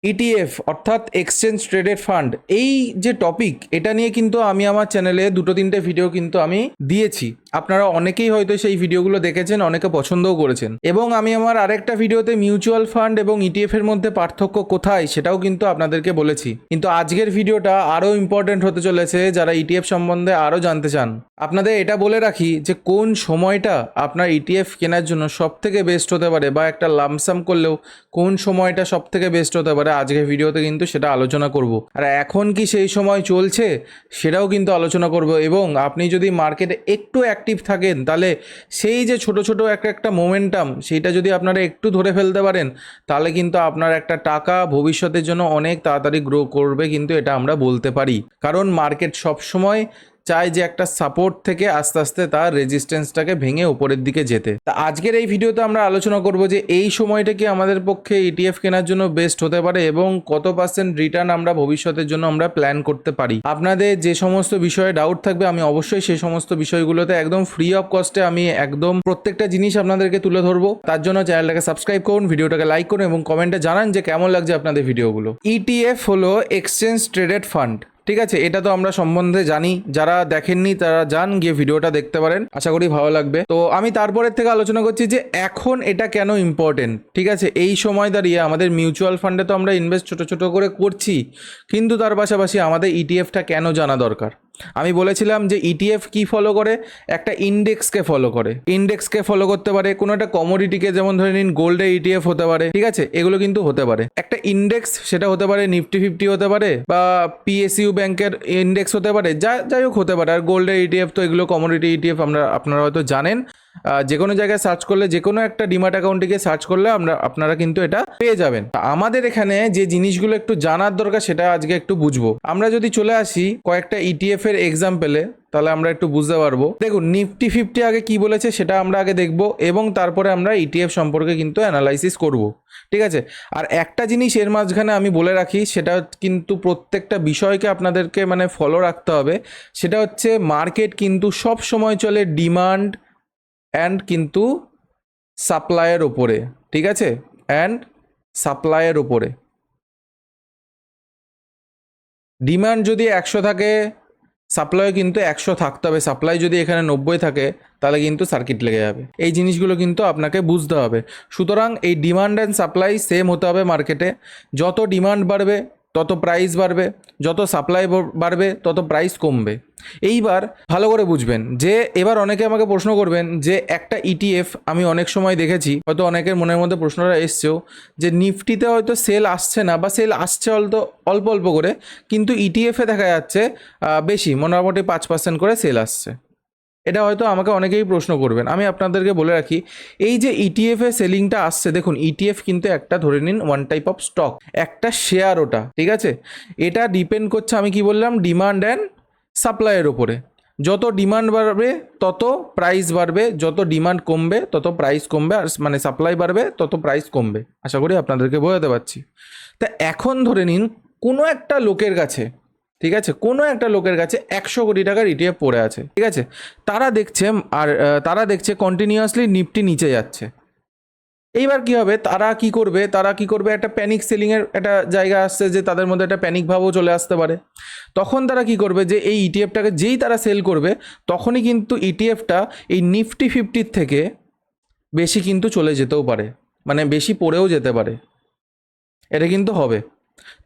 ETF অর্থাৎ exchange traded fund, এই যে টপিক, এটা নিয়ে কিন্তু আমি আমার চ্যানেলে 2-3টে ভিডিও কিন্তু আমি দিয়েছি। আপনারা অনেকেই হয়তো সেই ভিডিওগুলো দেখেছেন, অনেকে পছন্দও করেছেন। এবং আমি আমার আরেকটা ভিডিওতে মিউচুয়াল ফান্ড এবং ইটিএফ এর মধ্যে পার্থক্য কোথায় সেটাও কিন্তু আপনাদেরকে বলেছি। কিন্তু আজকের ভিডিওটা আরও ইম্পর্টেন্ট হতে চলেছে যারা ইটিএফ সম্বন্ধে আরও জানতে চান। আপনাদের এটা বলে রাখি যে কোন সময়টা আপনার ইটিএফ কেনার জন্য সবথেকে বেস্ট হতে পারে, বা একটা লামসাম করলেও কোন সময়টা সবথেকে বেস্ট হতে পারে, আজকের ভিডিওতে কিন্তু সেটা আলোচনা করব। আর এখন কি সেই সময় চলছে সেটাও কিন্তু আলোচনা করব। এবং আপনি যদি মার্কেটে একটু অ্যাক্টিভ থাকেন তাহলে সেই যে ছোট ছোট একটা মোমেন্টাম, সেইটা যদি আপনারা একটু ধরে ফেলতে পারেন তাহলে কিন্তু আপনার একটা টাকা ভবিষ্যতের জন্য অনেক তাড়াতাড়ি গ্রো করবে, কিন্তু এটা আমরা বলতে পারি। কারণ মার্কেট সবসময় চাই যে একটা সাপোর্ট থেকে আস্তে আস্তে তার রেজিস্ট্যান্সটাকে ভেঙে উপরের দিকে যেতে। তা আজকের এই ভিডিওতে আমরা আলোচনা করব যে এই সময়টা কি আমাদের পক্ষে ইটিএফ কেনার জন্য বেস্ট হতে পারে এবং কত পার্সেন্ট রিটার্ন আমরা ভবিষ্যতের জন্য আমরা প্ল্যান করতে পারি। আপনাদের যে সমস্ত বিষয়ে ডাউট থাকবে আমি অবশ্যই সেই সমস্ত বিষয়গুলোতে একদম ফ্রি অফ কস্টে আমি একদম প্রত্যেকটা জিনিস আপনাদেরকে তুলে ধরবো। তার জন্য চ্যানেলটাকে সাবস্ক্রাইব করুন, ভিডিওটাকে লাইক করুন এবং কমেন্টে জানান যে কেমন লাগছে আপনাদের ভিডিওগুলো। ইটিএফ হলো এক্সচেঞ্জ ট্রেডেড ফান্ড, ঠিক আছে? এটা তো আমরা সম্বন্ধে জানি, যারা দেখেননি তারা যান গিয়ে ভিডিওটা দেখতে পারেন, আশা করি ভালো লাগবে। তো আমি তারপরের থেকে আলোচনা করছি যে এখন এটা কেন ইম্পর্টেন্ট। ঠিক আছে, এই সময় দাঁড়িয়ে আমাদের মিউচুয়াল ফান্ডে তো আমরা ইনভেস্ট ছোট ছোট করে করছি, কিন্তু তার পাশাপাশি আমাদের ইটিএফটা কেন জানা দরকার। আমি বলেছিলাম যে ইটিএফ কি ফলো করে, একটা ইন্ডেক্সকে ফলো করে। ইন্ডেক্সকে ফলো করতে পারে কোনো একটা কমোডিটিকে, যেমন ধরে নিন গোল্ডে ইটিএফ হতে পারে, ঠিক আছে? এগুলো কিন্তু হতে পারে একটা ইন্ডেক্স, সেটা হতে পারে নিফটি 50 হতে পারে, বা পিএসইউ ব্যাংকের ইন্ডেক্স হতে পারে, যাই হোক হতে পারে। আর গোল্ডের ইটিএফ তো এগুলো কমোডিটি ইটিএফ, আপনারা হয়তো জানেন। যে কোনো জায়গায় সার্চ করলে, যে কোনো একটা ডিম্যাট অ্যাকাউন্টে সার্চ করলে আপনারা কিন্তু এটা পেয়ে যাবেন। আমাদের এখানে যে জিনিসগুলো একটু জানার দরকার সেটা আজকে একটু বুঝবো। আমরা যদি চলে আসি কয়েকটা ইটিএফ এর এক্সাম্পলে, তাহলে আমরা একটু বুঝতে পারবো। দেখুন নিফটি 50 আগে কি বলেছে সেটা আমরা আগে দেখবো, এবং তারপরে আমরা ইটিএফ সম্পর্কে কিন্তু অ্যানালাইসিস করব, ঠিক আছে? আর একটা জিনিস এর মাঝখানে আমি বলে রাখি, সেটা কিন্তু প্রত্যেকটা বিষয়কে আপনাদেরকে মানে ফলো রাখতে হবে। সেটা হচ্ছে মার্কেট কিন্তু সব সময় চলে ডিমান্ড অ্যান্ড কিন্তু সাপ্লাইয়ের ওপরে, ঠিক আছে? অ্যান্ড সাপ্লাইয়ের ওপরে। ডিমান্ড যদি 100 থাকে, সাপ্লাই কিন্তু 100 থাকতে হবে। সাপ্লাই যদি এখানে 90 থাকে তাহলে কিন্তু সার্কিট লেগে যাবে। এই জিনিসগুলো কিন্তু আপনাকে বুঝতে হবে। সুতরাং এই ডিমান্ড অ্যান্ড সাপ্লাই সেম হতে হবে মার্কেটে। যত ডিমান্ড বাড়বে তত প্রাইস বাড়বে, যত সাপ্লাই বাড়বে তত প্রাইস কমবে। এইবার ভালো করে বুঝবেন যে এবার অনেকে আমাকে প্রশ্ন করবেন যে একটা ইটিএফ আমি অনেক সময় দেখেছি, হয়তো অনেকের মনের মধ্যে প্রশ্নটা এসছেও, যে নিফটিতে হয়তো সেল আসছে না, বা সেল আসছে অল্প অল্প করে, কিন্তু ইটিএফে দেখা যাচ্ছে বেশি, মোটামুটি 5% করে সেল আসছে। এটা হয়তো আমাকে অনেকেই প্রশ্ন করবেন। আমি আপনাদেরকে বলে রাখি, এই যে ইটিএফে সেলিংটা আসছে, দেখুন ইটিএফ কিন্তু একটা ধরে নিন ওয়ান টাইপ অফ স্টক, একটা শেয়ার ওটা, ঠিক আছে? এটা ডিপেন্ড করছে, আমি কি বললাম, ডিমান্ড অ্যান্ড সাপ্লাইয়ের ওপরে। যত ডিমান্ড বাড়বে তত প্রাইস বাড়বে, যত ডিমান্ড কমবে তত প্রাইস কমবে, আর মানে সাপ্লাই বাড়বে তত প্রাইস কমবে। আশা করি আপনাদেরকে বোঝাতে পারছি। তা এখন ধরে নিন কোনো একটা লোকের কাছে, ঠিক আছে, কোনো একটা লোকের কাছে 100 কোটি টাকার ইটিএফ পড়ে আছে, ঠিক আছে? তারা দেখছে কন্টিনিউয়াসলি নিফটি নিচে যাচ্ছে। এইবার কি হবে, তারা কি করবে, একটা প্যানিক সেলিংয়ের একটা জায়গা আসছে, যে তাদের মধ্যে একটা প্যানিক ভাবও চলে আসতে পারে। তখন তারা কি করবে, যে এই ইটিএফটাকে যেই তারা সেল করবে, তখনই কিন্তু ইটিএফটা এই নিফটি 50 থেকে বেশি কিন্তু চলে যেতেও পারে, মানে বেশি পড়েও যেতে পারে। এটা কিন্তু হবে।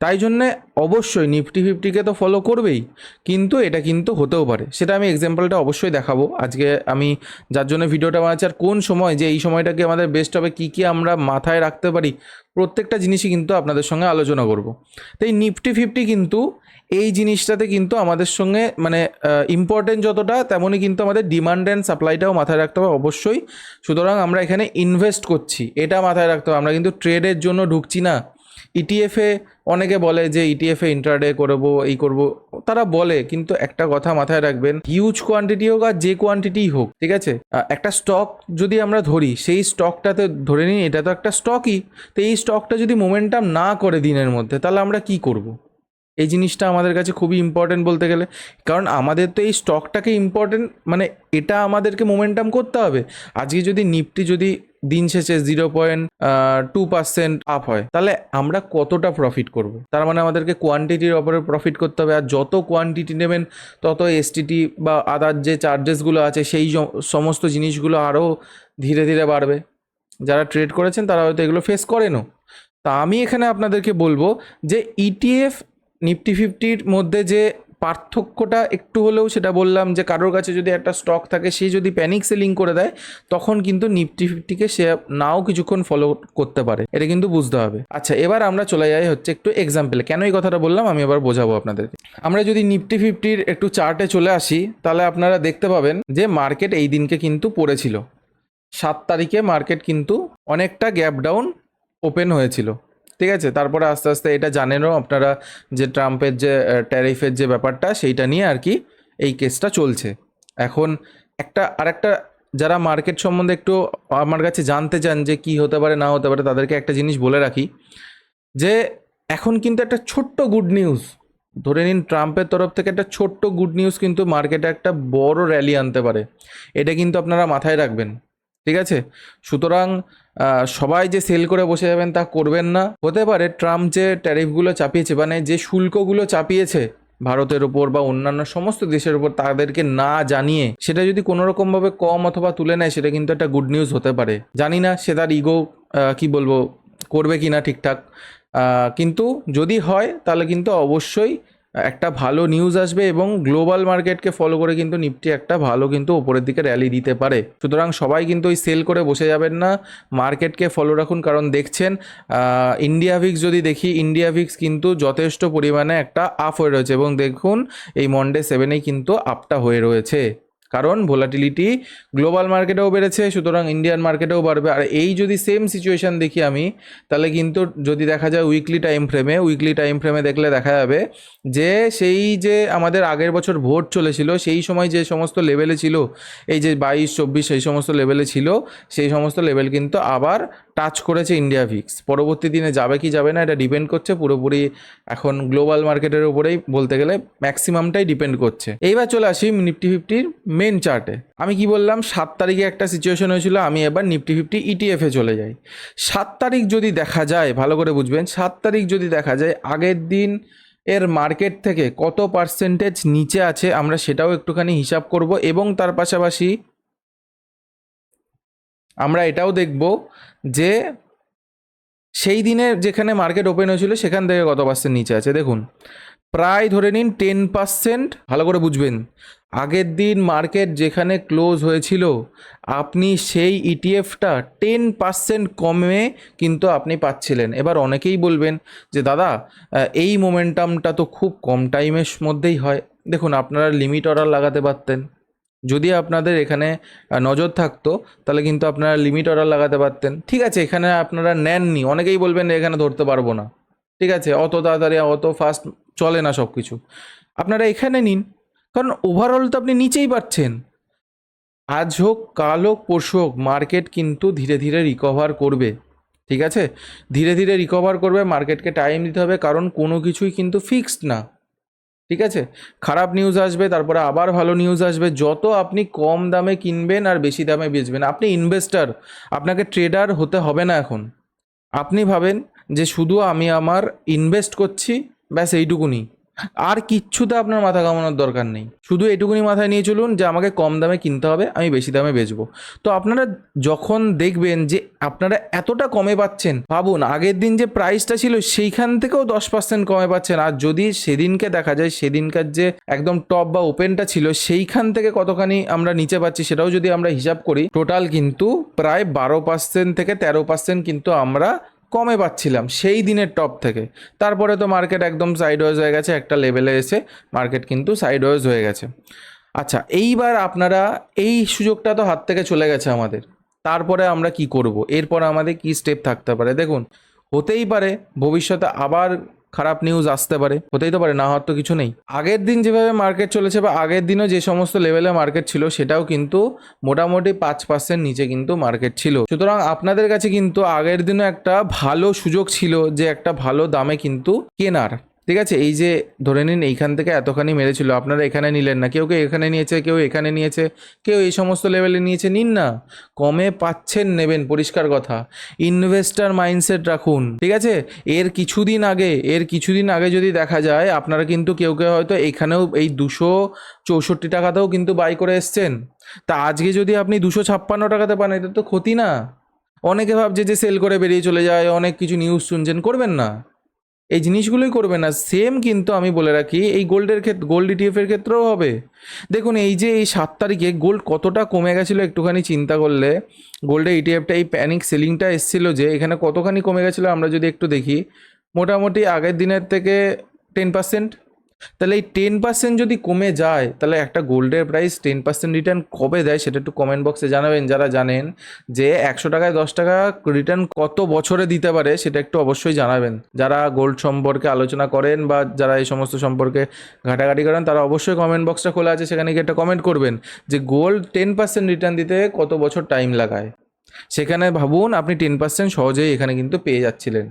তাই জন্যে অবশ্যই নিফটি 50কে তো ফলো করবেই, কিন্তু এটা কিন্তু হতেও পারে। সেটা আমি এক্সাম্পলটা অবশ্যই দেখাবো আজকে আমি, যার জন্য ভিডিওটা বানাচ্ছি। আর কোন সময়, যে এই সময়টাকে আমাদের বেস্ট হবে, কী কী আমরা মাথায় রাখতে পারি, প্রত্যেকটা জিনিসই কিন্তু আপনাদের সঙ্গে আলোচনা করব। তো এই নিফটি 50 কিন্তু এই জিনিসটাতে কিন্তু আমাদের সঙ্গে মানে ইম্পর্টেন্ট যতটা, তেমনই কিন্তু আমাদের ডিমান্ড অ্যান্ড সাপ্লাইটাও মাথায় রাখতে হবে অবশ্যই। সুতরাং আমরা এখানে ইনভেস্ট করছি, এটা মাথায় রাখতে হবে। আমরা কিন্তু ট্রেডের জন্য ঢুকছি না। ইটিএফে অনেকে বলে যে ইটিএফে ইন্ট্রাডে করবো, এই করব, তারা বলে, কিন্তু একটা কথা মাথায় রাখবেন, হিউজ কোয়ান্টিটি হোক আর যে কোয়ান্টিটিই হোক, ঠিক আছে, একটা স্টক যদি আমরা ধরি, সেই স্টকটাতে ধরে নিই এটা তো একটা স্টকই, তো এই স্টকটা যদি মোমেন্টাম না করে দিনের মধ্যে, তাহলে আমরা কি করব? এই জিনিসটা আমাদের কাছে খুবই ইম্পর্টেন্ট বলতে গেলে, কারণ আমাদের তো এই স্টকটাকে ইম্পর্টেন্ট, মানে এটা আমাদেরকে মোমেন্টাম করতে হবে। আজকে যদি নিফটি যদি দিন শেষে 0.2% আপ হয়, তাহলে আমরা কতটা প্রফিট করব? তার মানে আমাদেরকে কোয়ান্টিটির ওপরে প্রফিট করতে হবে, আর যত কোয়ান্টিটি নেবেন তত এসটিটি বা আদার যে চার্জেসগুলো আছে সেই সমস্ত জিনিসগুলো আরও ধীরে ধীরে বাড়বে। যারা ট্রেড করেছেন তারা হয়তো এগুলো ফেস করেনও। তা আমি এখানে আপনাদেরকে বলবো যে ইটিএফ নিফটি ফিফটির মধ্যে যে পার্থক্যটা একটু হলেও, সেটা বললাম যে কারোর কাছে যদি একটা স্টক থাকে সে যদি প্যানিক সেলিং করে দেয়, তখন কিন্তু নিফটি ফিফটিকে সে নাও কিছুক্ষণ ফলো করতে পারে, এটা কিন্তু বুঝতে হবে। আচ্ছা, এবার আমরা চলে যাই হচ্ছে একটু এক্সাম্পলে। কেন এই কথাটা বললাম আমি এবার বোঝাবো আপনাদেরকে। আমরা যদি নিফটি ফিফটির একটু চার্টে চলে আসি, তাহলে আপনারা দেখতে পাবেন যে মার্কেট এই দিনকে কিন্তু পড়েছিল। 7 তারিখে মার্কেট কিন্তু অনেকটা গ্যাপ ডাউন ওপেন হয়েছিল, ঠিক আছে। তারপরে আস্তে আস্তে এটা জানেনও আপনারা যে ট্রাম্পের যে ট্যারিফের যে ব্যাপারটা, সেইটা নিয়ে আর কি এই কেসটা চলছে এখন। আরেকটা যারা মার্কেট সম্বন্ধে একটু আমার কাছে জানতে চান যে কি হতে পারে না হতে পারে, তাদেরকে একটা জিনিস বলে রাখি যে এখন কিন্তু একটা ছোট্ট গুড নিউজ, ধরে নিন ট্রাম্পের তরফ থেকে একটা ছোট্ট গুড নিউজ কিন্তু মার্কেটে একটা বড় র্যালি আনতে পারে, এটা কিন্তু আপনারা মাথায় রাখবেন, ঠিক আছে। সুতরাং সবাই যে সেল করে বসে যাবেন তা করবেন না। হতে পারে ট্রাম্প যে ট্যারিফগুলো চাপিয়েছে, মানে যে শুল্কগুলো চাপিয়েছে ভারতের ওপর বা অন্যান্য সমস্ত দেশের ওপর, তাদেরকে না জানিয়ে সেটা যদি কোনো রকমভাবে কম অথবা তুলে নেয়, সেটা কিন্তু একটা গুড নিউজ হতে পারে। জানি না সে তার ইগো কি বলবো করবে কি না ঠিকঠাক, কিন্তু যদি হয় তাহলে কিন্তু অবশ্যই একটা ভালো নিউজ আসবে এবং গ্লোবাল মার্কেটকে ফলো করে কিন্তু নিফটি একটা ভালো কিন্তু ওপরের দিকে র্যালি দিতে পারে। সুতরাং সবাই কিন্তু ওই সেল করে বসে যাবেন না, মার্কেটকে ফলো রাখুন। কারণ দেখছেন ইন্ডিয়া ভিক্স যদি দেখি, ইন্ডিয়া ভিক্স কিন্তু যথেষ্ট পরিমাণে একটা আপ হয়ে রয়েছে, এবং দেখুন এই মন্ডে 7-এই কিন্তু আপটা হয়ে রয়েছে, কারণ ভোলাটিলিটি গ্লোবাল মার্কেটেও বেড়েছে, সুতরাং ইন্ডিয়ান মার্কেটেও বাড়বে। আর এই যদি সেম সিচুয়েশান দেখি আমি, তাহলে কিন্তু যদি দেখা যায় উইকলি টাইম ফ্রেমে দেখলে দেখা যাবে যে সেই যে আমাদের আগের বছর ভোট চলেছিল সেই সময় যে সমস্ত লেভেলে ছিল, এই যে 22-24 সেই সমস্ত লেভেলে ছিল, সেই সমস্ত লেভেল কিন্তু আবার টাচ করেছে ইন্ডিয়া ভিক্স। পরবর্তী দিনে যাবে কি যাবে না এটা ডিপেন্ড করছে পুরোপুরি এখন গ্লোবাল মার্কেটের উপরেই, বলতে গেলে ম্যাক্সিমামটাই ডিপেন্ড করছে। এইবার চলে আসি নিফটি ফিফটির মেন চার্টে। আমি কি বললাম 7 তারিখে একটা সিচুয়েশন হয়েছিল, আমি এবার নিফটি ফিফটি ইটিএফে চলে যাই। 7 তারিখ যদি দেখা যায়, ভালো করে বুঝবেন, 7 তারিখ যদি দেখা যায় আগের দিন এর মার্কেট থেকে কত পার্সেন্টেজ নিচে আছে, আমরা সেটাও একটুখানি হিসাব করব, এবং তার পাশাপাশি আমরা এটাও দেখব যে সেই দিনে যেখানে মার্কেট ওপেন হয়েছিল সেখান থেকে কত পার্সেন্ট নিচে আছে। দেখুন প্রায় ধরে নিন 10%, ভালো করে বুঝবেন, আগের দিন মার্কেট যেখানে ক্লোজ হয়েছিল আপনি সেই ইটিএফটা 10% কমে কিন্তু আপনি পাচ্ছিলেন। এবার অনেকেই বলবেন যে দাদা এই মোমেন্টামটা তো খুব কম টাইমের মধ্যেই হয়। দেখুন আপনারা লিমিট অর্ডার লাগাতে পারতেন, যদি আপনাদের এখানে নজর থাকতো তাহলে কিন্তু আপনারা লিমিট অর্ডার লাগাতে পারতেন। ঠিক আছে, এখানে আপনারা নেননি, অনেকেই বলবেন এখানে ধরতে পারবো না, ঠিক আছে, অত তাড়াতাড়ি অত ফাস্ট চলে না সব কিছু, আপনারা এখানে নিন, কারণ ওভারঅল তো আপনি নিচেই পাচ্ছেন। আজ হোক কাল হোক পরশু হোক মার্কেট কিন্তু ধীরে ধীরে রিকভার করবে, ঠিক আছে, ধীরে ধীরে রিকভার করবে। মার্কেটকে টাইম দিতে হবে, কারণ কোনো কিছুই কিন্তু ফিক্সড না, ঠিক আছে। খারাপ নিউজ আসবে, তারপরে আবার ভালো নিউজ আসবে। যত আপনি কম দামে কিনবেন আর বেশি দামে বেচবেন, আপনি ইনভেস্টার, আপনাকে ট্রেডার হতে হবে না এখন। আপনি ভাবেন যে শুধু আমি আমার ইনভেস্ট করছি, ব্যাস এইটুকুনি, আর কিচ্ছুতে আপনার মাথা ঘামানোর দরকার নেই। শুধু এটুকুনি মাথায় নিয়ে চলুন যে আমাকে কম দামে কিনতে হবে, আমি বেশি দামে বেচবো। তো আপনারা যখন দেখবেন যে আপনারা এতটা কমে পাচ্ছেন, ভাবুন আগের দিন যে প্রাইসটা ছিল সেইখান থেকেও 10% কমে পাচ্ছেন। আর যদি সেদিনকে দেখা যায় সেদিনকার যে একদম টপ বা ওপেনটা ছিল সেইখান থেকে কতখানি আমরা নিচে পাচ্ছি, সেটাও যদি আমরা হিসাব করি, টোটাল কিন্তু প্রায় 12% থেকে 13% কিন্তু আমরা কমে পাচ্ছিলাম সেই দিনের টপ থেকে। তারপরে তো মার্কেট একদম সাইডওয়েজ হয়ে গেছে, একটা লেভেলে এসে মার্কেট কিন্তু সাইডওয়েজ হয়ে গেছে। আচ্ছা, এইবার আপনারা এই সুযোগটা তো হাত থেকে চলে গেছে আমাদের, তারপরে আমরা কি করব, এরপর আমাদের কি স্টেপ থাকতে পারে। দেখুন হতেই পারে ভবিষ্যতে আবার খারাপ নিউজ আসতে পারে, হতেই তো পারে, না হওয়ার তো কিছু নেই। আগের দিন যেভাবে মার্কেট চলেছে বা আগের দিনও যে সমস্ত লেভেলে মার্কেট ছিল সেটাও কিন্তু মোটামুটি 5% নিচে কিন্তু মার্কেট ছিল। সুতরাং আপনাদের কাছে কিন্তু আগের দিনও একটা ভালো সুযোগ ছিল যে একটা ভালো দামে কিন্তু কেনার, ঠিক আছে, এই যে ধরে নিন এইখান থেকে এতখানি মেরেছিল, আপনারা এখানে নিলেন না, কেউ কেউ এখানে নিয়েছে, কেউ এখানে নিয়েছে, কেউ এই সমস্ত লেভেলে নিয়েছে, নিন না, কমে পাচ্ছেন নেবেন, পরিষ্কার কথা। ইনভেস্টার মাইন্ডসেট রাখুন, ঠিক আছে। এর কিছুদিন আগে যদি দেখা যায়, আপনারা কিন্তু কেউ কেউ হয়তো এখানেও এই 264 টাকাতেও কিন্তু বাই করে এসছেন। তা আজকে যদি আপনি 256 টাকাতে পান, এটা তো ক্ষতি না। অনেকে ভাবছে যে সেল করে বেরিয়ে চলে যায়, অনেক কিছু নিউজ শুনছেন, করবেন না, এই জিনিসগুলোই করবে না। সেম কিন্তু আমি বলে রাখি এই গোল্ড ইটিএফের ক্ষেত্রেও হবে। দেখুন এই যে এই 7 তারিখে গোল্ড কতটা কমে গেছিলো, একটুখানি চিন্তা করলে গোল্ডের ইটিএফটা এই প্যানিক সেলিংটা এসেছিলো যে এখানে কতখানি কমে গেছিলো আমরা যদি একটু দেখি, মোটামুটি আগের দিনের থেকে 10%। তাহলে এই 10% যদি কমে যায়, তাহলে একটা গোল্ডের প্রাইস 10% রিটার্ন কবে দেয় সেটা একটু কমেন্ট বক্সে জানাবেন, যারা জানেন যে 100 টাকায় 10 টাকা রিটার্ন কত বছরে দিতে পারে, সেটা একটু অবশ্যই জানাবেন। যারা গোল্ড সম্পর্কে আলোচনা করেন বা যারা এই সমস্ত সম্পর্কে ঘাটাঘাটি করেন, তারা অবশ্যই কমেন্ট বক্সটা খোলা আছে, সেখানে গিয়ে একটা কমেন্ট করবেন যে গোল্ড 10% রিটার্ন দিতে কত বছর টাইম লাগায়। সেখানে ভাবুন আপনি 10% সহজেই এখানে কিন্তু পেয়ে যাচ্ছিলেন।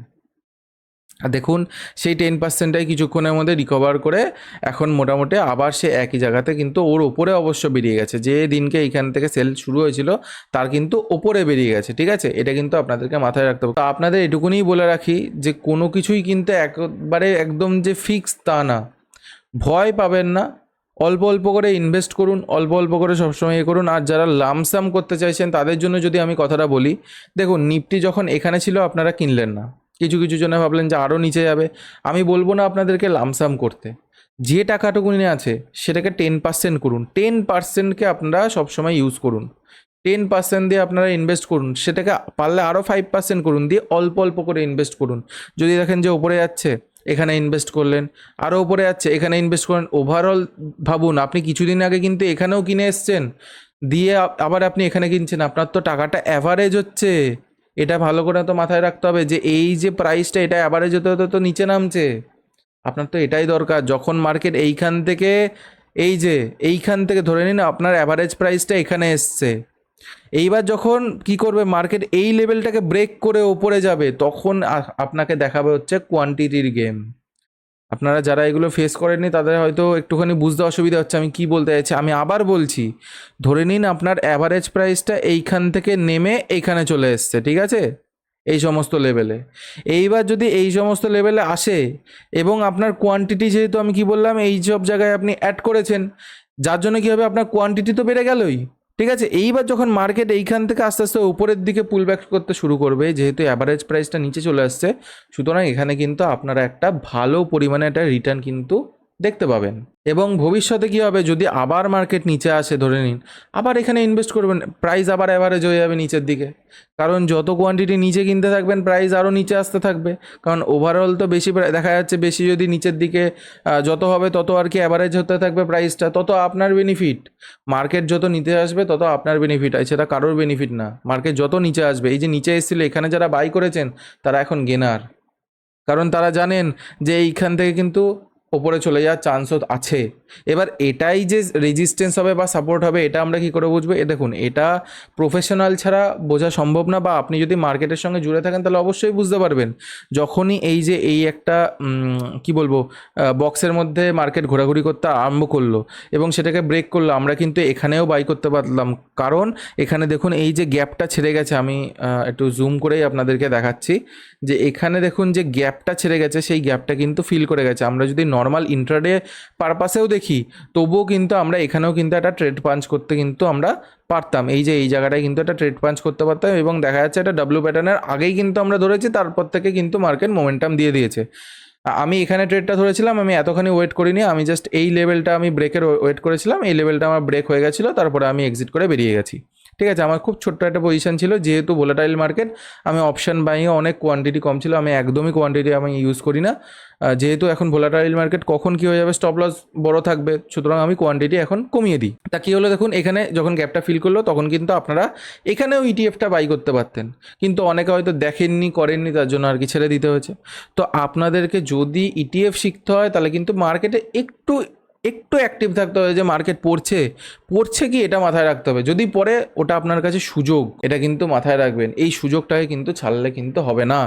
আর দেখুন সেই 10%টাই কিছুক্ষণের মধ্যে রিকভার করে এখন মোটামুটি আবার সে একই জায়গাতে, কিন্তু ওর ওপরে অবশ্য বেরিয়ে গেছে, যে দিনকে এইখান থেকে সেল শুরু হয়েছিল তার কিন্তু ওপরে বেরিয়ে গেছে, ঠিক আছে। এটা কিন্তু আপনাদেরকে মাথায় রাখতে হবে। তো আপনাদের এটুকুনি বলে রাখি যে কোনো কিছুই কিন্তু একবারে একদম যে ফিক্স তা না, ভয় পাবেন না, অল্প অল্প করে ইনভেস্ট করুন, অল্প অল্প করে সবসময় এ করুন। আর যারা লামসাম করতে চাইছেন তাদের জন্য যদি আমি কথাটা বলি, দেখুন নিফটি যখন এখানে ছিল আপনারা কিনলেন না, কিছু কিছু জনে ভাবলেন যে আরও নিচে যাবে। আমি বলবো না আপনাদেরকে লামসাম করতে, যে টাকাটুকুনি আছে সেটাকে 10% করুন, 10%কে আপনারা সবসময় ইউজ করুন, 10% দিয়ে আপনারা ইনভেস্ট করুন, সেটাকে পারলে আরও 5% করুন, দিয়ে অল্প অল্প করে ইনভেস্ট করুন। যদি দেখেন যে ওপরে যাচ্ছে এখানে ইনভেস্ট করলেন, আরও ওপরে যাচ্ছে এখানে ইনভেস্ট করেন। ওভারঅল ভাবুন, আপনি কিছুদিন আগে কিন্তু এখানেও কিনে এসছেন, দিয়ে আবার আপনি এখানে কিনছেন, আপনার তো টাকাটা অ্যাভারেজ হচ্ছে। এটা ভালো করে তো মাথায় রাখতে হবে যে এই যে প্রাইসটা, এটা অ্যাভারেজ হতে হতে তো নিচে নামছে। আপনার তো এটাই দরকার, যখন মার্কেট এইখান থেকে, এই যে এইখান থেকে ধরে নিন আপনার অ্যাভারেজ প্রাইসটা এখানে এসছে, এইবার যখন কি করবে মার্কেট এই লেভেলটাকে ব্রেক করে ওপরে যাবে, তখন আপনাকে দেখাবে হচ্ছে কোয়ান্টিটির গেম। আপনারা যারা এগুলো ফেস করেননি তাদের হয়তো একটুখানি বুঝতে অসুবিধা হচ্ছে আমি কি বলতে চাইছি। আমি আবার বলছি, ধরে নিন আপনার অ্যাভারেজ প্রাইসটা এইখান থেকে নেমে এইখানে চলে এসছে, ঠিক আছে, এই সমস্ত লেভেলে। এইবার যদি এই সমস্ত লেভেলে আসে এবং আপনার কোয়ান্টিটি, যেহেতু আমি কি বললাম এই সব জায়গায় আপনি অ্যাড করেছেন, যার জন্য কী হবে আপনার কোয়ান্টিটি তো বেড়ে গেলই, ঠিক আছে। এইবার যখন মার্কেট এইখান থেকে আস্তে আস্তে উপরের দিকে পুল ব্যাক করতে শুরু করবে, যেহেতু অ্যাভারেজ প্রাইসটা নিচে চলে আসছে, সুতরাং এখানে কিন্তু আপনারা একটা ভালো পরিমাণে একটা রিটার্ন কিন্তু দেখতে পাবেন। এবং ভবিষ্যতে কী হবে, যদি আবার মার্কেট নিচে আসে ধরে নিন, আবার এখানে ইনভেস্ট করবেন, প্রাইস আবার অ্যাভারেজ হয়ে যাবে নিচের দিকে, কারণ যত কোয়ান্টিটি নিচে কিনতে থাকবেন প্রাইস আরও নিচে আসতে থাকবে, কারণ ওভারঅল তো বেশি দেখা যাচ্ছে, বেশি যদি নিচের দিকে যত হবে তত আর কি অ্যাভারেজ হতে থাকবে প্রাইসটা, তত আপনার বেনিফিট। মার্কেট যত নিচে আসবে তত আপনার বেনিফিট, আছে সেটা কারোর বেনিফিট না। মার্কেট যত নিচে আসবে, এই যে নিচে এসেছিলো এখানে যারা বাই করেছেন তারা এখন গেনার, কারণ তারা জানেন যে এইখান থেকে কিন্তু ওপরে চলে যাওয়ার চান্সও আছে। এবার এটাই যে রেজিস্ট্যান্স হবে বা সাপোর্ট হবে, এটা আমরা কী করে বুঝবো? দেখুন, এটা প্রফেশনাল ছাড়া বোঝা সম্ভব না, বা আপনি যদি মার্কেটের সঙ্গে জুড়ে থাকেন তাহলে অবশ্যই বুঝতে পারবেন। যখনই এই যে এই একটা কি বলবো বক্সের মধ্যে মার্কেট ঘোরাঘুরি করতে আরম্ভ করলো এবং সেটাকে ব্রেক করলো, আমরা কিন্তু এখানেও বাই করতে পারলাম, কারণ এখানে দেখুন এই যে গ্যাপটা ছেড়ে গেছে, আমি একটু জুম করেই আপনাদেরকে দেখাচ্ছি যে এখানে দেখুন যে গ্যাপটা ছেড়ে গেছে, সেই গ্যাপটা কিন্তু ফিল করে গেছে। আমরা যদি নর্মাল ইন্ট্রাডে পারপাসেও দেখি, তবুও কিন্তু আমরা এখানেও কিন্তু একটা ট্রেড পাঞ্চ করতে কিন্তু আমরা পারতাম। এই যে এই জায়গাটায় কিন্তু একটা ট্রেড পাঞ্চ করতে পারতাম, এবং দেখা যাচ্ছে একটা ডাব্লু প্যাটার্নের আগেই কিন্তু আমরা ধরেছি, তারপর থেকে কিন্তু মার্কেট মোমেন্টাম দিয়ে দিয়েছে। আমি এখানে ট্রেডটা ধরেছিলাম, আমি এতখানি ওয়েট করিনি, আমি জাস্ট এই লেভেলটা আমি ব্রেকের ওয়েট করেছিলাম, এই লেভেলটা আমার ব্রেক হয়ে গেছিলো, তারপরে আমি এক্সিট করে বেরিয়ে গেছি। ঠিক আছে, আমার খুব ছোট্ট একটা পজিশন ছিল, যেহেতু ভোলাটাইল মার্কেট, আমি অপশান বাইয়ে অনেক কোয়ান্টিটি কম ছিল, আমি একদমই কোয়ান্টিটি আমি ইউজ করি না, যেহেতু এখন ভোলাটাইল মার্কেট কখন কী হয়ে যাবে স্টপ লস বড় থাকবে, সুতরাং আমি কোয়ান্টিটি এখন কমিয়ে দিই। তা কী হলো দেখুন, এখানে যখন গ্যাপটা ফিল করলো তখন কিন্তু আপনারা এখানেও ইটিএফটা বাই করতে পারতেন, কিন্তু অনেকে হয়তো দেখেননি করেননি, তার জন্য আর কি ছেড়ে দিতে হয়েছে। তো আপনাদেরকে যদি ইটিএফ শিখতে হয় তাহলে কিন্তু মার্কেটে একটু একটু অ্যাক্টিভ থাকতে হবে যে মার্কেট পড়ছে কি এটা মাথায় রাখতে হবে। যদি পড়ে ওটা আপনার কাছে সুযোগ, এটা কিন্তু মাথায় রাখবেন। এই সুযোগটাকে কিন্তু ছাড়লে কিন্তু হবে না।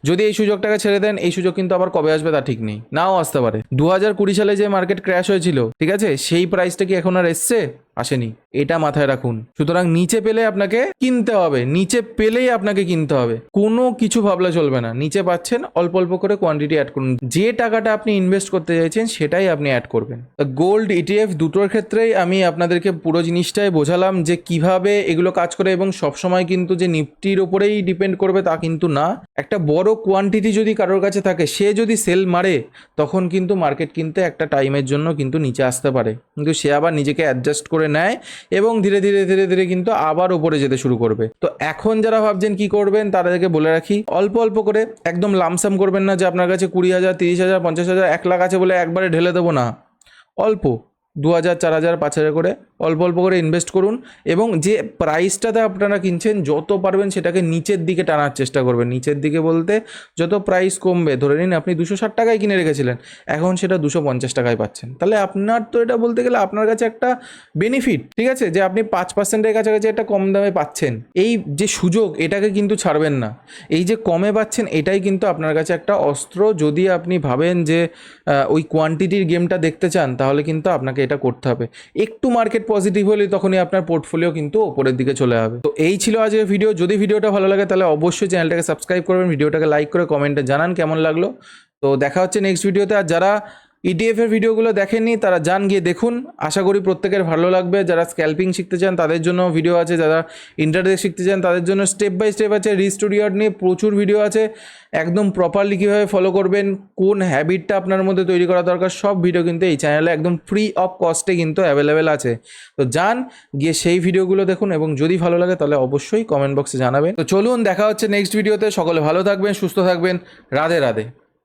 যদি এই সুযোগটাকে ছেড়ে দেন, এই সুযোগ কিন্তু আবার কবে আসবে তা ঠিক নেই, নাও আসতে পারে। 2020 সালে যে মার্কেট ক্র্যাশ হয়েছিল, ঠিক আছে, সেই প্রাইসটা কি এখন আর এসছে? আসেনি, এটা মাথায় রাখুন। সুতরাং নিচে পেলে আপনাকে কিনতে হবে, নিচে পেলেই আপনাকে কিনতে হবে, কোনো কিছু ভাবলে চলবে না। নিচে পাচ্ছেন, অল্প অল্প করে কোয়ান্টিটি অ্যাড করুন। যে টাকাটা আপনি ইনভেস্ট করতে চাইছেন সেটাই আপনি অ্যাড করবেন। গোল্ড, ইটিএফ দুটোর ক্ষেত্রেই আমি আপনাদেরকে পুরো জিনিসটাই বোঝালাম যে কিভাবে এগুলো কাজ করে, এবং সবসময় কিন্তু যে নিফটির ওপরেই ডিপেন্ড করবে তা কিন্তু না। একটা বড় কোয়ান্টিটি যদি কারোর কাছে থাকে, সে যদি সেল মারে, তখন কিন্তু মার্কেট কিনতে একটা টাইমের জন্য কিন্তু নিচে আসতে পারে, কিন্তু সে আবার নিজেকে অ্যাডজাস্ট করে নেয় এবং ধীরে ধীরে ধীরে ধীরে কিন্তু আবার উপরে যেতে শুরু করবে। তো এখন যারা ভাবছেন কি করবেন, তাদেরকে বলে রাখি, অল্প অল্প করে, একদম লামসাম করবেন না যে আপনার কাছে 20,000, 30,000, 50,000, 1 লাখ আছে বলে একবারে ঢেলে দেবো না। অল্প 2,000, 4,000, 5,000 করে অল্প অল্প করে ইনভেস্ট করুন, এবং যে প্রাইসটাতে আপনারা কিনছেন যত পারবেন সেটাকে নিচের দিকে টানার চেষ্টা করবেন। নিচের দিকে বলতে যত প্রাইস কমবে, ধরে নিন আপনি 260 টাকায় কিনে রেখেছিলেন, এখন সেটা 250 টাকায় পাচ্ছেন, তাহলে আপনার তো এটা বলতে গেলে আপনার কাছে একটা বেনিফিট, ঠিক আছে, যে আপনি 5%-এর কাছাকাছি একটা কম দামে পাচ্ছেন। এই যে সুযোগ, এটাকে কিন্তু ছাড়বেন না। এই যে কমে পাচ্ছেন, এটাই কিন্তু আপনার কাছে একটা অস্ত্র। যদি আপনি ভাবেন যে ওই কোয়ান্টিটির গেমটা দেখতে চান, তাহলে কিন্তু আপনাকে এটা করতে হবে। একটু মার্কেট পজিটিভ হলে তখনই আপনার পোর্টফোলিও কিন্তু ওপরের দিকে চলে যাবে। তো এই ছিল আজকের ভিডিও। যদি ভিডিওটা ভালো লাগে তাহলে অবশ্যই চ্যানেলটাকে সাবস্ক্রাইব করবেন, ভিডিওটাকে লাইক করে কমেন্টে জানান কেমন লাগলো। তো দেখা হচ্ছে নেক্সট ভিডিওতে। আর যারা ইটিএফের ভিডিওগুলো দেখেননি তারা যান, গিয়ে দেখুন, আশা করি প্রত্যেকের ভালো লাগবে। যারা স্ক্যাল্পিং শিখতে চান তাদের জন্য ভিডিও আছে, যারা ইন্টারডে শিখতে চান তাদের জন্য স্টেপ বাই স্টেপ আছে, রিস্টুডিওর নিয়ে প্রচুর ভিডিও আছে, একদম প্রপারলি কীভাবে ফলো করবেন, কোন হ্যাবিটটা আপনার মধ্যে তৈরি করা দরকার, সব ভিডিও কিন্তু এই চ্যানেলে একদম ফ্রি অফ কস্টে কিন্তু অ্যাভেলেবেল আছে। তো যান, গিয়ে সেই ভিডিওগুলো দেখুন, এবং যদি ভালো লাগে তাহলে অবশ্যই কমেন্ট বক্সে জানাবেন। তো চলুন, দেখা হচ্ছে নেক্সট ভিডিওতে। সকলে ভালো থাকবেন, সুস্থ থাকবেন। রাধে রাধে।